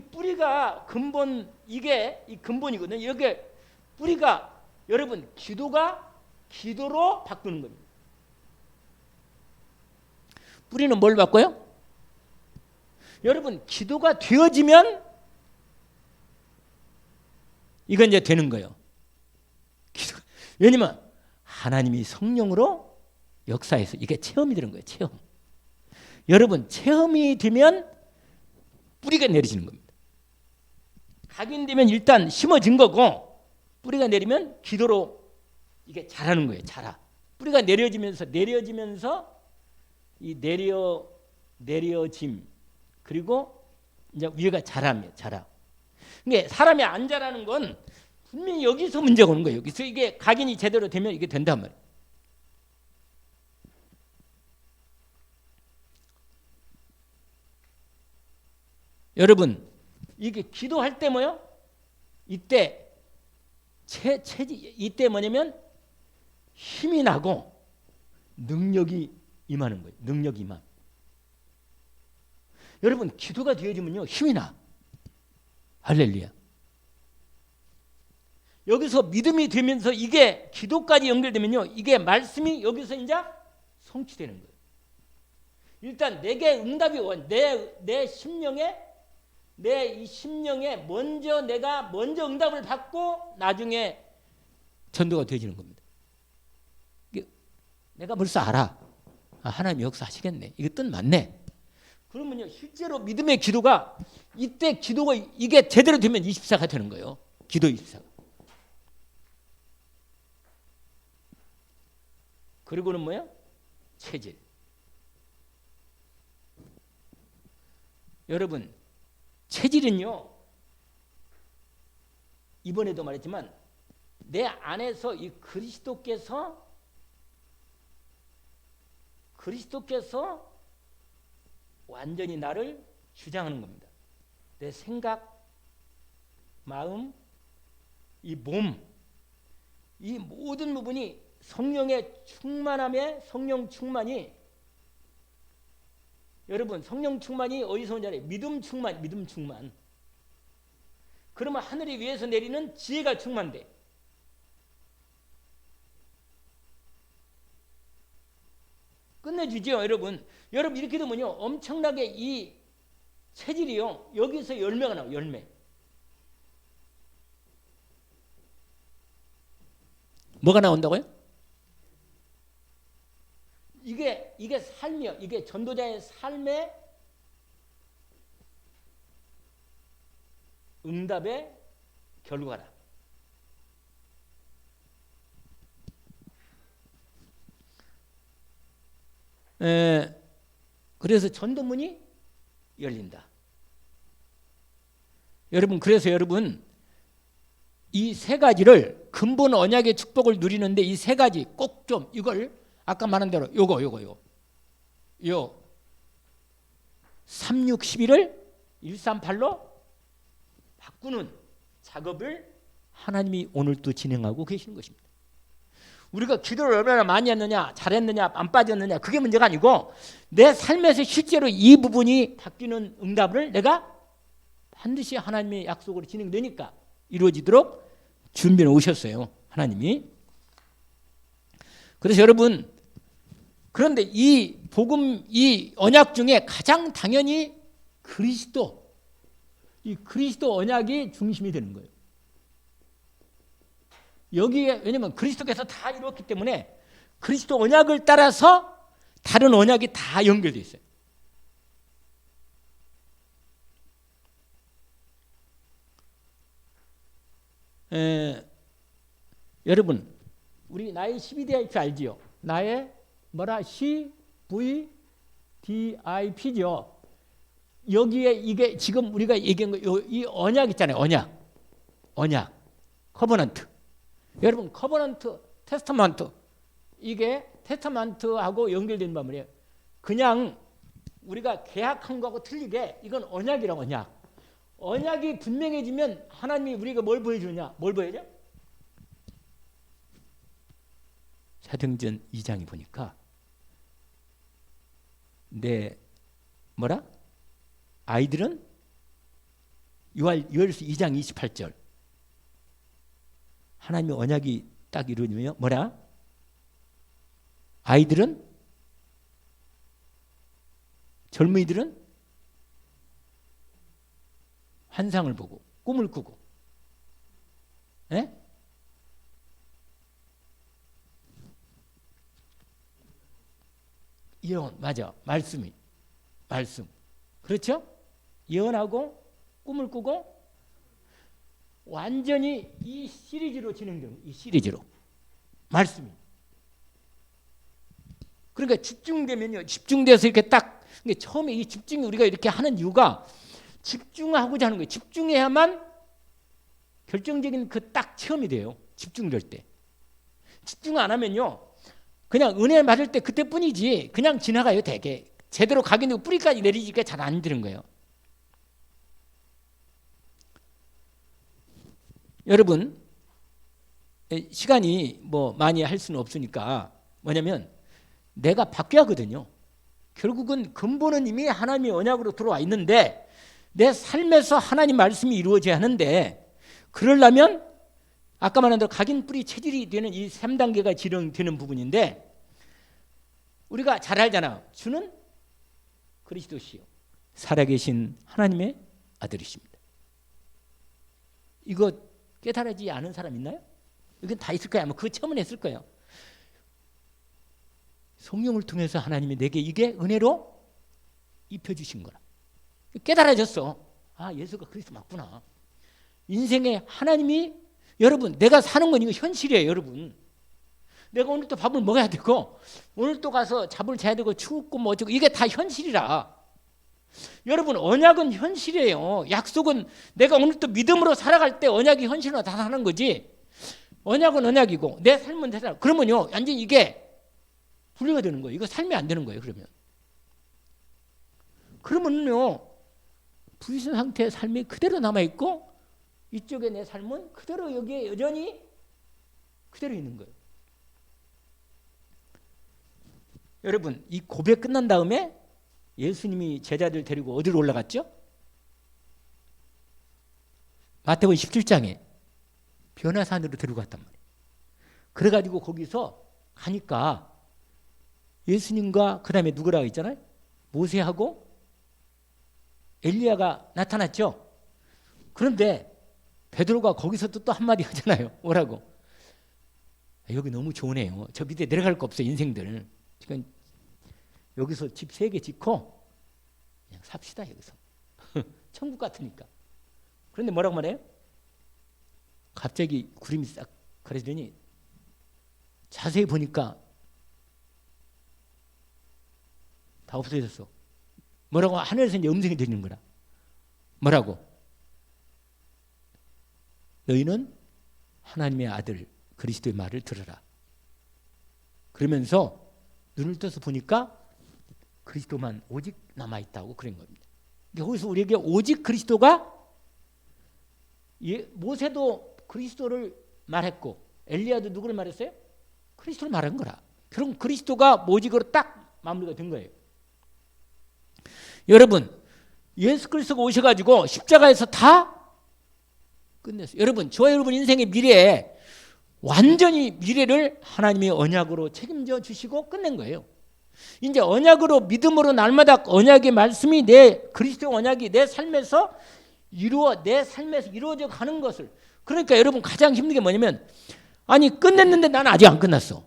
뿌리가 근본, 이게 이 근본이거든요. 여기 뿌리가 여러분 기도로 바꾸는 겁니다. 뿌리는 뭘 바꿔요? 여러분, 기도가 되어지면 이건 이제 되는 거예요. 왜냐면 하나님이 성령으로 역사해서 이게 체험이 되는 거예요. 체험. 여러분, 체험이 되면 뿌리가 내려지는 겁니다. 각인되면 일단 심어진 거고, 뿌리가 내리면 기도로 이게 자라는 거예요. 자라. 뿌리가 내려지면서 이 내려짐, 그리고 이제 위에가 자라입니다. 자라. 그러니까 사람이 안 자라는 건 분명히 여기서 문제가 오는 거예요. 여기서 이게 각인이 제대로 되면 이게 된단 말이에요. 여러분, 이게 기도할 때 뭐요? 이때 이때 뭐냐면 힘이 나고 능력이 임하는 거예요. 능력이 임함. 여러분, 기도가 되어지면요 힘이 나. 할렐루야. 여기서 믿음이 되면서 이게 기도까지 연결되면요 이게 말씀이 여기서 이제 성취되는 거예요. 일단 내게 응답이 내 심령에 내 이 심령에 내가 먼저 응답을 받고 나중에 전도가 되어지는 겁니다. 내가 벌써 알아. 하나님 역사하시겠네. 이거 뜻 맞네. 그러면요 실제로 믿음의 기도가 이때 기도가 이게 제대로 되면 24가 되는 거예요. 기도 24가. 그리고는 뭐예요? 체질. 여러분, 체질은요 이번에도 말했지만 내 안에서 이 그리스도께서 완전히 나를 주장하는 겁니다. 내 생각, 마음, 이 몸, 이 모든 부분이 성령의 충만함에 성령 충만이 여러분 성령 충만이 어디서 오냐래? 믿음 충만. 그러면 하늘이 위에서 내리는 지혜가 충만돼. 끝내주죠, 여러분. 여러분 이렇게 되면요 엄청나게 이 체질이요 여기서 열매가 나와요. 열매. 뭐가 나온다고요? 이게 삶이요. 이게 전도자의 삶의 응답의 결과라. 그래서 전도문이 열린다. 여러분, 그래서 여러분 이 세 가지를 근본 언약의 축복을 누리는데 이 세 가지 꼭 좀 이걸 아까 말한 대로 요거 3, 6, 11을 138로 바꾸는 작업을 하나님이 오늘도 진행하고 계시는 것입니다. 우리가 기도를 얼마나 많이 했느냐, 잘했느냐, 안 빠졌느냐 그게 문제가 아니고 내 삶에서 실제로 이 부분이 바뀌는 응답을 내가 반드시 하나님의 약속으로 진행되니까 이루어지도록 준비해 오셨어요. 하나님이. 그래서 여러분 그런데 이 복음 이 언약 중에 가장 당연히 이 그리스도 언약이 중심이 되는 거예요. 여기에 왜냐면 그리스도께서 다 이뤘기 때문에 그리스도 언약을 따라서 다른 언약이 다 연결되어 있어요. 여러분 우리 나의 CVDIP 알지요? 나의 CVDIP죠. 여기에 이게 지금 우리가 얘기한 거 이 언약 있잖아요. 언약 커버넌트. 여러분 커버넌트 테스타먼트 이게 테스타먼트하고 연결된 말이에요. 그냥 우리가 계약한 거하고 틀리게 이건 언약이라고. 언약이 분명해지면 하나님이 우리가 뭘 보여주느냐? 뭘 보여줘? 사도행전 2장에 보니까 아이들은 요엘서 2장 28절 하나님의 언약이 딱 이루어지면 아이들은 젊은이들은 환상을 보고 꿈을 꾸고 예언 맞아. 말씀 그렇죠? 예언하고 꿈을 꾸고 완전히 이 시리즈로 진행되는 이 시리즈로 말씀이. 그러니까 집중돼서 이렇게 딱 근데 처음에 이 집중이 우리가 이렇게 하는 이유가 집중하고자 하는 거예요. 집중해야만 결정적인 그 딱 체험이 돼요. 집중될 때. 집중 안 하면요. 그냥 은혜 받을 때 그때뿐이지 그냥 지나가요. 되게. 제대로 가긴 되고 뿌리까지 내리니까 잘 안 되는 거예요. 여러분 시간이 뭐 많이 할 수는 없으니까 뭐냐면 내가 바뀌어야 하거든요. 결국은 근본은 이미 하나님의 언약으로 들어와 있는데 내 삶에서 하나님 말씀이 이루어져야 하는데 그러려면 아까 말한 대로 각인 뿌리 체질이 되는 이 3단계가 진행되는 부분인데 우리가 잘 알잖아. 주는 그리스도시요 살아계신 하나님의 아들이십니다. 이거 깨달아지지 않은 사람 있나요? 이건 다 있을 거야. 아마 그 체험은 했을 거예요. 성령을 통해서 하나님이 내게 이게 은혜로 입혀주신 거라. 깨달아졌어. 아, 예수가 그리스도 맞구나. 인생에 하나님이 여러분 내가 사는 건 이거 현실이에요. 여러분 내가 오늘 또 밥을 먹어야 되고 오늘 또 가서 잠을 자야 되고 춥고 뭐 어쩌고 이게 다 현실이라. 여러분 언약은 현실이에요. 약속은 내가 오늘 또 믿음으로 살아갈 때 언약이 현실로 나타나는 거지. 언약은 언약이고 내 삶은 내 삶. 그러면요 완전히 이게 분리가 되는 거예요. 이거 삶이 안 되는 거예요. 그러면요 불신 상태의 삶이 그대로 남아있고 이쪽에 내 삶은 그대로 여기에 여전히 그대로 있는 거예요. 여러분 이 고백 끝난 다음에 예수님이 제자들 데리고 어디로 올라갔죠? 마태복음 17장에 변화산으로 데리고 갔단 말이에요. 그래가지고 거기서 가니까 예수님과 그 다음에 누구라고 했잖아요? 모세하고 엘리야가 나타났죠. 그런데 베드로가 거기서도 또 한마디 하잖아요. 뭐라고? 여기 너무 좋으네요. 저 밑에 내려갈 거 없어요. 인생들. 지금 여기서 집 3개 짓고 그냥 삽시다. 여기서. 천국 같으니까. 그런데 뭐라고 말해요? 갑자기 구름이 싹 가려지더니 자세히 보니까 다 없어졌어. 뭐라고? 하늘에서 이제 음성이 들리는 거라. 뭐라고? 너희는 하나님의 아들 그리스도의 말을 들으라. 그러면서 눈을 떠서 보니까 그리스도만 오직 남아있다고 그런 겁니다. 거기서 우리에게 오직 그리스도가 모세도 그리스도를 말했고 엘리야도 누구를 말했어요? 그리스도를 말한 거라. 그럼 그리스도가 모직으로 딱 마무리가 된 거예요. 여러분 예수 그리스도가 오셔가지고 십자가에서 다 끝냈어요. 여러분 저와 여러분 인생의 미래에 완전히 미래를 하나님의 언약으로 책임져 주시고 끝낸 거예요. 이제 언약으로 믿음으로 날마다 언약의 말씀이 내 그리스도 언약이 내 삶에서 이루어져 가는 것을. 그러니까 여러분 가장 힘든 게 뭐냐면 아니 끝냈는데 나는 아직 안 끝났어.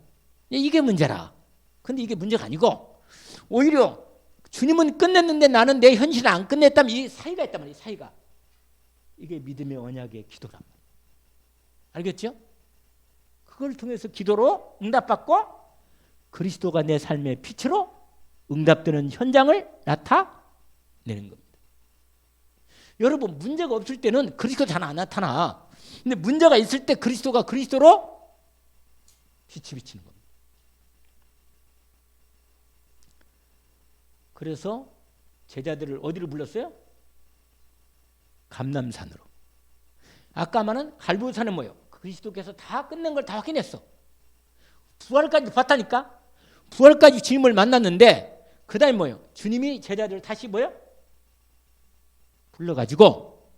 이게 문제라. 근데 이게 문제가 아니고 오히려 주님은 끝냈는데 나는 내 현실을 안 끝냈다면 이 사이가 있단 말이에요. 사이가. 이게 믿음의 언약의 기도란 말이에요. 알겠죠? 그걸 통해서 기도로 응답받고 그리스도가 내 삶의 빛으로 응답되는 현장을 나타내는 겁니다. 여러분 문제가 없을 때는 그리스도 잘 안 나타나. 근데 문제가 있을 때 그리스도가 그리스도로 빛이 비치는 겁니다. 그래서 제자들을 어디로 불렀어요? 감람산으로. 아까 말은 갈보산은 뭐예요? 그리스도께서 다 끝낸 걸 다 확인했어. 부활까지 봤다니까. 부활까지 주님을 만났는데 그 다음에 뭐예요? 주님이 제자들을 다시 뭐예요? 불러가지고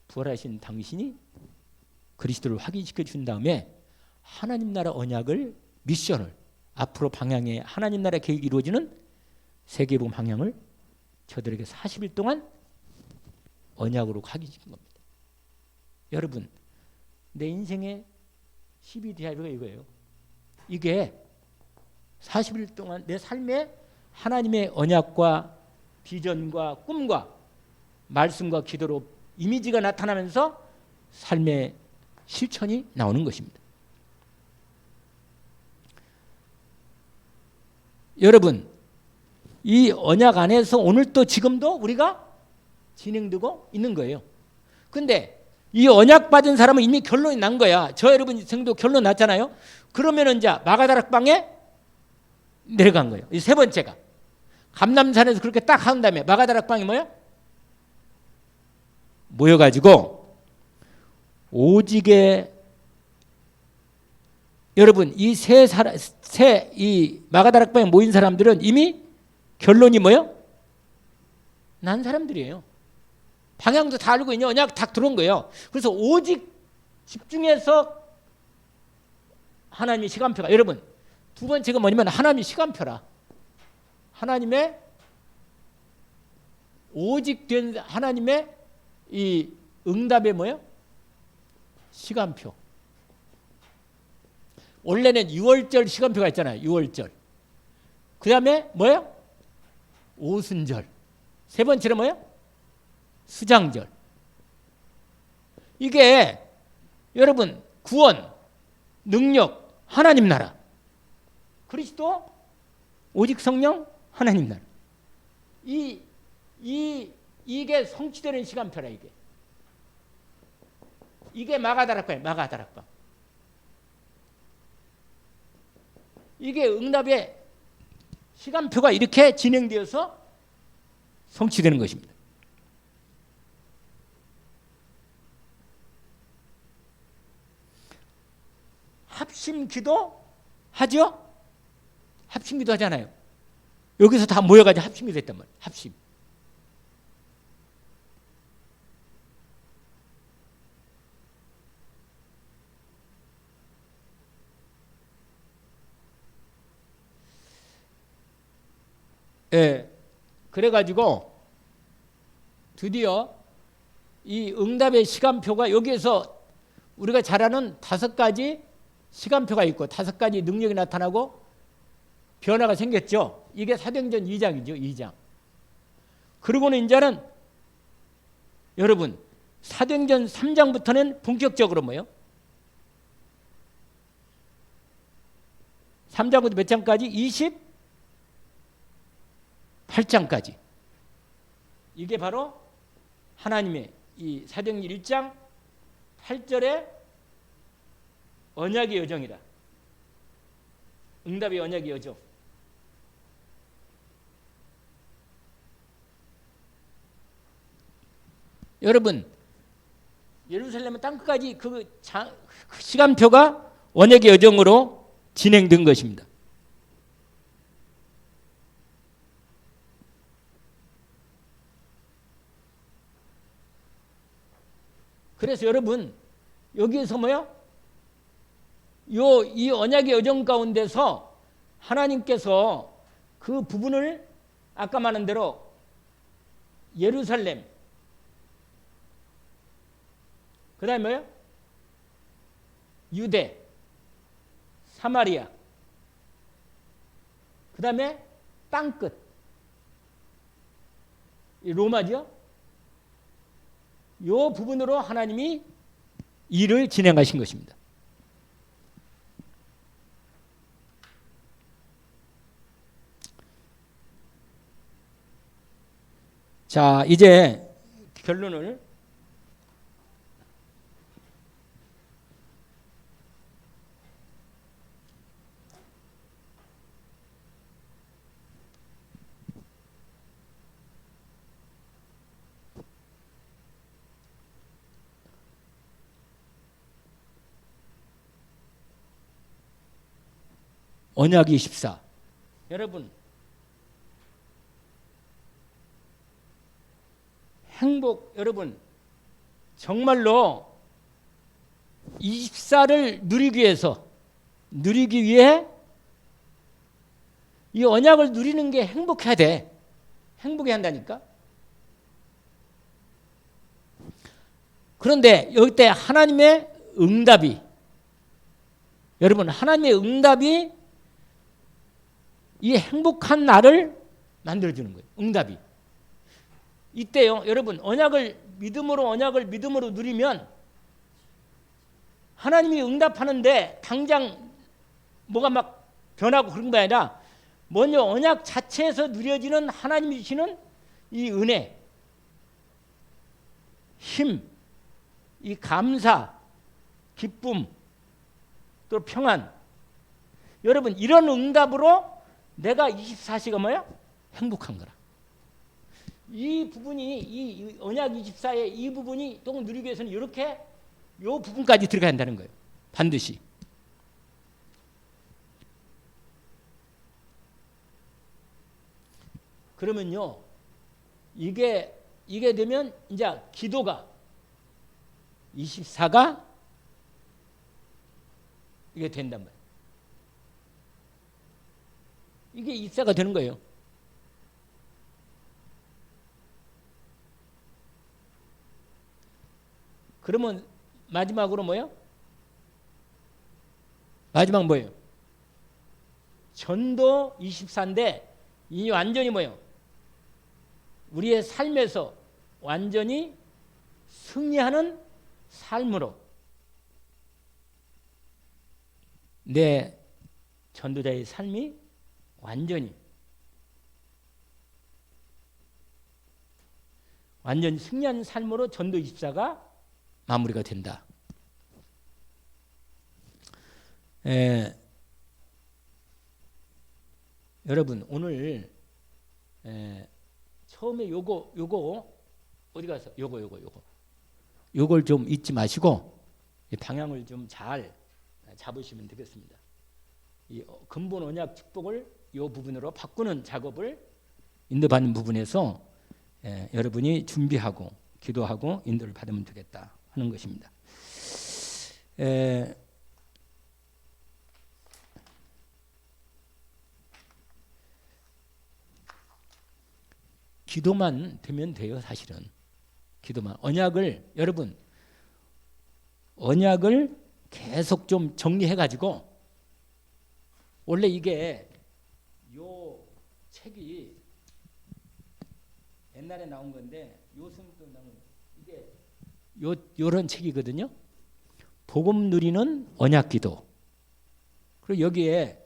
부활하신 당신이 그리스도를 확인시켜 준 다음에 하나님 나라 언약을 미션을 앞으로 방향에 하나님 나라 계획이 이루어지는 세계복음 방향을 저들에게 40일 동안 언약으로 확인시킨 겁니다. 여러분 내 인생의 12DR가 이거예요. 이게 40일 동안 내 삶에 하나님의 언약과 비전과 꿈과 말씀과 기도로 이미지가 나타나면서 삶의 실천이 나오는 것입니다. 여러분 이 언약 안에서 오늘 또 지금도 우리가 진행되고 있는 거예요. 근데 이 언약 받은 사람은 이미 결론이 난 거야. 저 여러분 성도 결론 났잖아요. 그러면은 이제 마가다락방에 내려간 거예요. 이 세 번째가 감람산에서 그렇게 딱 한 다음에 마가다락방이 뭐야? 모여가지고 오직에 여러분 이 이 마가다락방에 모인 사람들은 이미 결론이 뭐예요? 난 사람들이에요. 방향도 다 알고 있냐? 언약 딱 들어온 거예요. 그래서 오직 집중해서 하나님의 시간표가 여러분 두 번째가 뭐냐면 하나님의 시간표라. 하나님의 오직 된 하나님의 이 응답의 뭐예요? 시간표. 원래는 6월절 시간표가 있잖아요. 6월절. 그 다음에 뭐예요? 오순절. 세 번째는 뭐예요? 수장절. 이게 여러분 구원, 능력, 하나님 나라. 그리스도, 오직 성령, 하나님 나라. 이게 성취되는 시간표라 이게. 이게 마가다락방이에요. 마가다락방. 이게 응답의 시간표가 이렇게 진행되어서 성취되는 것입니다. 합심기도 하죠? 합심기도 하잖아요. 여기서 다 모여가지고 합심기도 했단 말이에요. 합심. 예. 그래가지고 드디어 이 응답의 시간표가 여기에서 우리가 잘 아는 5가지 시간표가 있고 5가지 능력이 나타나고 변화가 생겼죠. 이게 사도행전 2장이죠. 2장. 그리고는 이제는 여러분 사도행전 3장부터는 본격적으로 뭐예요? 3장부터 몇 장까지? 28장까지. 이게 바로 하나님의 이 사도행전 1장 8절의 언약의 여정이다. 응답의 언약의 여정. 여러분 예루살렘은 땅끝까지 그 시간표가 언약의 여정으로 진행된 것입니다. 그래서 여러분 여기에서 뭐요? 이 언약의 여정 가운데서 하나님께서 그 부분을 아까 말한 대로 예루살렘 그 다음에 뭐요? 유대 사마리아 그 다음에 땅끝 로마죠? 이 부분으로 하나님이 일을 진행하신 것입니다. 자, 이제 결론을 언약 24. 여러분 행복 여러분 정말로 24를 누리기 위해 이 언약을 누리는 게 행복해야 돼. 행복해야 한다니까. 그런데 여기 때 하나님의 응답이 여러분 하나님의 응답이 이 행복한 나를 만들어주는 거예요. 응답이. 이때요 여러분 언약을 믿음으로 누리면 하나님이 응답하는데 당장 뭐가 막 변하고 그런 게 아니라 먼저 언약 자체에서 누려지는 하나님이 주시는 이 은혜, 힘, 이 감사, 기쁨, 또 평안. 여러분 이런 응답으로 내가 24시가 뭐야? 행복한 거라. 이 부분이 이 언약 24의 이 부분이 또 누리기 위해서는 이렇게 요 부분까지 들어가야 한다는 거예요. 반드시. 그러면요. 이게 되면 이제 기도가 24가 이게 된단 말이에요. 이게 24가 되는 거예요. 그러면 마지막으로 뭐예요? 마지막 뭐예요? 전도 24인데 이 완전히 뭐예요? 우리의 삶에서 완전히 승리하는 삶으로 내 전도자의 삶이 완전히 승리하는 삶으로 전도 24가 마무리가 된다. 여러분 오늘 처음에 요거 어디 가서 요걸 좀 잊지 마시고 방향을 좀 잘 잡으시면 되겠습니다. 이 근본 언약 축복을 요 부분으로 바꾸는 작업을 인도받는 부분에서 여러분이 준비하고 기도하고 인도를 받으면 되겠다 하는 것입니다. 기도만 되면 돼요. 사실은 기도만. 여러분 언약을 계속 좀 정리해가지고 원래 이게 요 책이 옛날에 나온 건데 요즘도 나온 이게 요런 책이거든요. 복음 누리는 언약기도. 그리고 여기에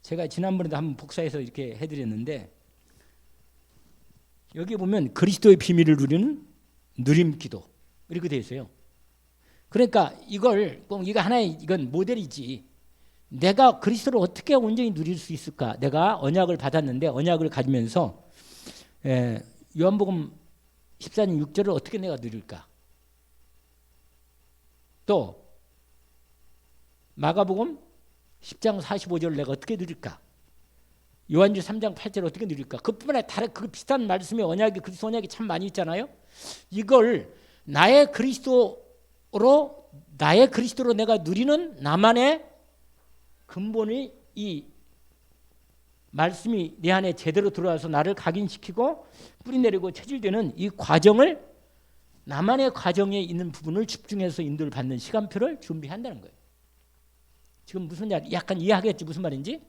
제가 지난번에도 한번 복사해서 이렇게 해드렸는데 여기 보면 그리스도의 비밀을 누리는 누림기도 이렇게 되어 있어요. 그러니까 이걸 꼭 이거 하나의 이건 모델이지. 내가 그리스도를 어떻게 온전히 누릴 수 있을까? 내가 언약을 받았는데 언약을 가지면서 요한복음 14장 6절을 어떻게 내가 누릴까? 또 마가복음 10장 45절을 내가 어떻게 누릴까? 요한주 3장 8절을 어떻게 누릴까? 그뿐만 아니라 다른 그 비슷한 말씀의 언약이 그리스도 언약이 참 많이 있잖아요. 이걸 나의 그리스도로 내가 누리는 나만의 근본이 이 말씀이 내 안에 제대로 들어와서 나를 각인시키고 뿌리내리고 체질되는 이 과정을 나만의 과정에 있는 부분을 집중해서 인도를 받는 시간표를 준비한다는 거예요. 지금 무슨 약간 이해하겠지 무슨 말인지?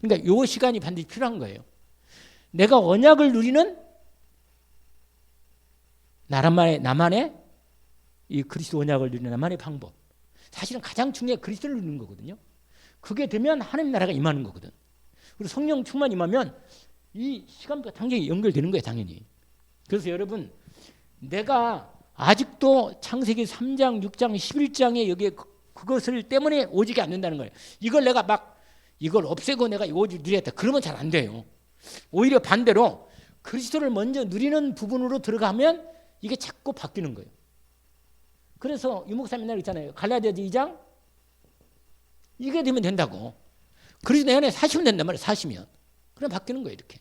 그러니까 요 시간이 반드시 필요한 거예요. 내가 언약을 누리는 나만의 이 그리스도 언약을 누리는 나만의 방법. 사실은 가장 중요한 그리스도를 누리는 거거든요. 그게 되면 하나님 나라가 임하는 거거든. 그리고 성령 충만 임하면 이 시간표가 당연히 연결되는 거예요. 당연히. 그래서 여러분 내가 아직도 창세기 3장, 6장, 11장에 여기에 그것을 때문에 오직이 안 된다는 거예요. 이걸 내가 막 이걸 없애고 내가 오직 누리겠다. 그러면 잘 안 돼요. 오히려 반대로 그리스도를 먼저 누리는 부분으로 들어가면 이게 자꾸 바뀌는 거예요. 그래서 유목사님 날 있잖아요. 갈라디아서 2장 이게 되면 된다고. 그리스도 내 안에 사시면 된단 말이에요. 사시면. 그럼 바뀌는 거예요. 이렇게.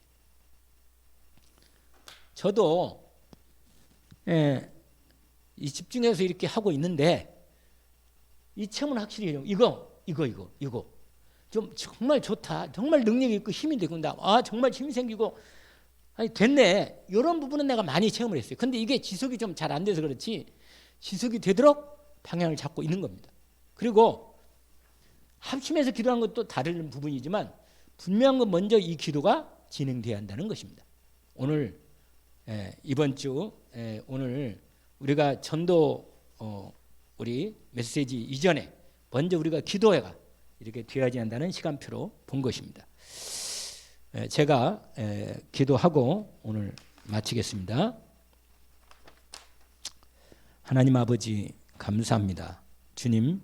저도 이 집중해서 이렇게 하고 있는데 이 체험은 확실히 이거 좀 정말 좋다. 정말 능력이 있고 힘이 되고 정말 힘이 생기고 됐네. 이런 부분은 내가 많이 체험을 했어요. 근데 이게 지속이 좀 잘 안 돼서 그렇지 지속이 되도록 방향을 잡고 있는 겁니다. 그리고 합심해서 기도하는 것도 다른 부분이지만 분명한 건 먼저 이 기도가 진행돼야 한다는 것입니다. 오늘 이번 주 오늘 우리가 전도 우리 메시지 이전에 먼저 우리가 기도회가 이렇게 되어야지 한다는 시간표로 본 것입니다. 제가 기도하고 오늘 마치겠습니다. 하나님 아버지 감사합니다. 주님,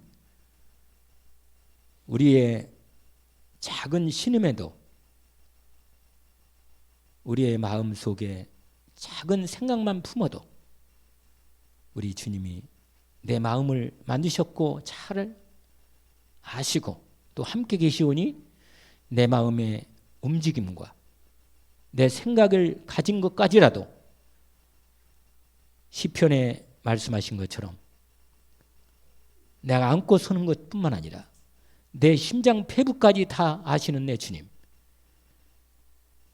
우리의 작은 신음에도 우리의 마음 속에 작은 생각만 품어도 우리 주님이 내 마음을 만드셨고 잘 아시고 또 함께 계시오니 내 마음의 움직임과 내 생각을 가진 것까지라도 시편에 말씀하신 것처럼 내가 안고 서는 것뿐만 아니라 내 심장 폐부까지 다 아시는 내 주님,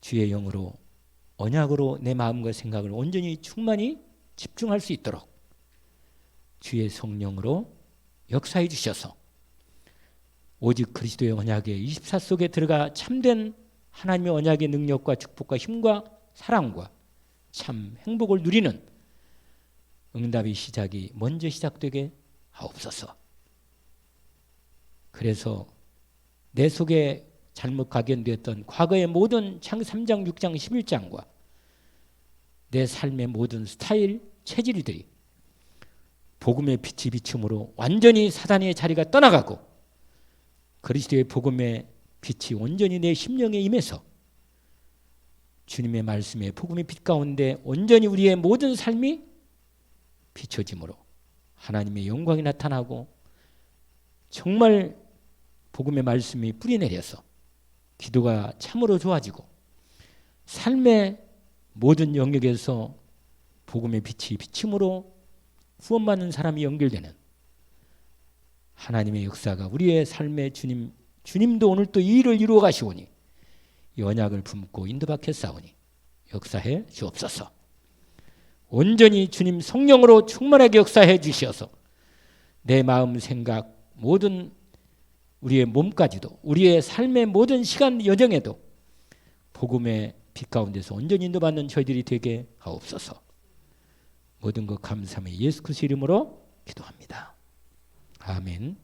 주의 영으로 언약으로 내 마음과 생각을 온전히 충만히 집중할 수 있도록 주의 성령으로 역사해 주셔서 오직 그리스도의 언약의 24 속에 들어가 참된 하나님의 언약의 능력과 축복과 힘과 사랑과 참 행복을 누리는 응답의 시작이 먼저 시작되게 하옵소서. 그래서 내 속에 잘못 각인되었던 과거의 모든 창 3장, 6장, 11장과 내 삶의 모든 스타일, 체질들이 복음의 빛이 비춤으로 완전히 사단의 자리가 떠나가고 그리스도의 복음의 빛이 온전히 내 심령에 임해서 주님의 말씀의 복음의 빛 가운데 온전히 우리의 모든 삶이 비춰짐으로 하나님의 영광이 나타나고 정말 복음의 말씀이 뿌리내려서 기도가 참으로 좋아지고 삶의 모든 영역에서 복음의 빛이 비침으로 구원받는 사람이 연결되는 하나님의 역사가 우리의 삶의 주님도 오늘 또 이 일을 이루어 가시오니 이 언약을 품고 인도받게 싸우니 역사해 주옵소서. 온전히 주님 성령으로 충만하게 역사해 주시어서 내 마음 생각 모든 우리의 몸까지도 우리의 삶의 모든 시간 여정에도 복음의 빛 가운데서 온전히 인도받는 저희들이 되게 하옵소서. 모든 것 감사하며 예수 그리스도 이름으로 기도합니다. 아멘.